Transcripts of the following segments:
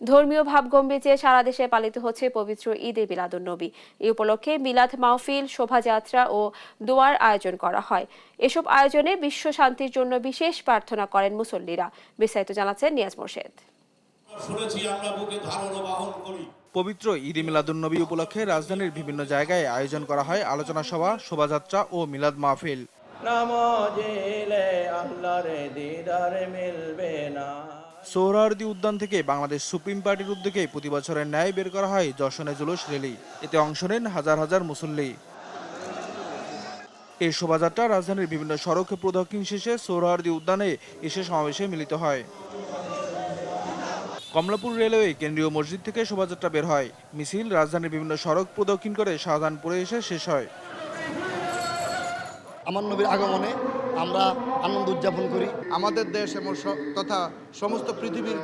ধর্মীয় ভাবগম্ভীর্যে সারা দেশে পালিত হচ্ছে পবিত্র ঈদে মিলাদুন্নবী। এই উপলক্ষে মিলাদ মাহফিল, শোভাযাত্রা ও দোয়ার আয়োজন করা হয়। এসব আয়োজনে বিশ্ব শান্তির জন্য বিশেষ প্রার্থনা করেন মুসল্লিরা। বিস্তারিত জানাচ্ছেন নিয়াজ মোর্শেদ। পবিত্র ঈদে মিলাদুন্নবী উপলক্ষে রাজধানীর বিভিন্ন জায়গায় আয়োজন করা হয় আলোচনা সভা, শোভাযাত্রা ও মিলাদ মাহফিল। সোহরাওয়ার্দী উদ্যান থেকে বাংলাদেশ সুপ্রিম পার্টির উদ্যোগে প্রতি বছরের ন্যায় বের করা হয় যশনে জুলুস র্যালি। এতে অংশ নেন হাজার হাজার মুসল্লি। এই শোভাযাত্রা রাজধানীর বিভিন্ন সড়ক প্রদক্ষিণ শেষে সোহরাওয়ার্দী উদ্যানে এসে সমাবেশে মিলিত হয়। কমলাপুর রেলওয়ে কেন্দ্রীয় মসজিদ থেকে শোভাযাত্রা বের হয়। মিছিল রাজধানীর বিভিন্ন সড়ক প্রদক্ষিণ করে শাহজাহানপুরে এসে শেষ হয়। আমার নবীর আগমনে আমরা আনন্দ উদযাপন করি। আমাদের দেশ এবং তথা সমস্ত পৃথিবীর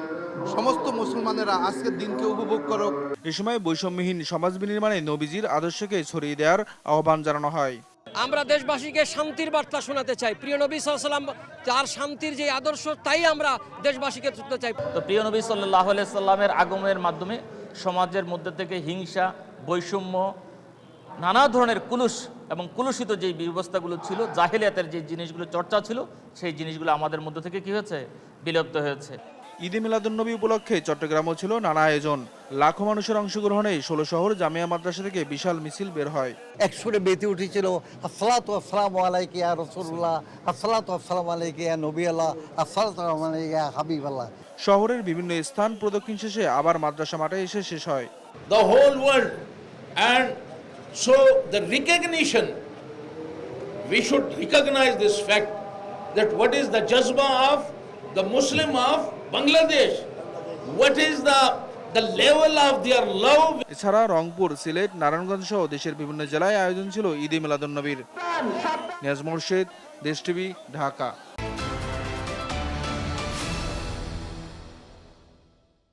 সমস্ত মুসলমানেরা আজকের দিনকে উপভোগ করুক। এ সময় বৈষম্যহীন সমাজ বিনির্মাণে নবীজির আদর্শকে ছড়িয়ে দেওয়ার আহ্বান জানানো হয়। আমরা দেশবাসীকে শান্তির বার্তা শোনাতে চাই। প্রিয় নবী সাল্লাল্লাহু আলাইহি ওয়াসাল্লাম তার শান্তির যে আদর্শ, তাই আমরা দেশবাসীকে তুলতে চাই। তো প্রিয় নবী সাল্লাল্লাহু আলাইহি সাল্লামের আগমনের মাধ্যমে সমাজের মধ্যে থেকে হিংসা, বৈষম্য, নানা ধরনের কুলুষ এবং কুলুষিত যে ব্যবস্থাগুলো ছিল, জাহেলিয়াতের যে জিনিসগুলো চর্চা ছিল, সেই জিনিসগুলো আমাদের মধ্যে থেকে কি হয়েছে, বিলুপ্ত হয়েছে। ঈদে মিলাদুন্নবী উপলক্ষে চট্টগ্রামও ছিল নানা আয়োজন। লাখো মানুষের অংশগ্রহণে 16 শহর জামিয়া মাদ্রাসা থেকে বিশাল মিছিল বের হয়। একসুরে বেঁধে উঠেছিল আসসালাতু ওয়াসসালামু আলাইকা ইয়া রাসূলুল্লাহ, আসসালাতু ওয়াসসালামু আলাইকা ইয়া নবী আল্লাহ, আসসালাতু আলাইকা ইয়া হাবিব আল্লাহ। শহরের বিভিন্ন স্থান প্রদক্ষিণ শেষে আবার মাদ্রাসা মাঠে এসে শেষ হয়। The whole world, and so the recognition, we should recognize this fact that what is the jazba of the Muslim of Bangladesh, what is the level of their love. এছাড়া রংপুর, সিলেট, নারায়ণগঞ্জ সহ দেশের বিভিন্ন জেলায় আয়োজন ছিল ঈদে মিলাদুন্নবীর। নিয়াজ মোর্শেদ, দেশ টিভি, ঢাকা।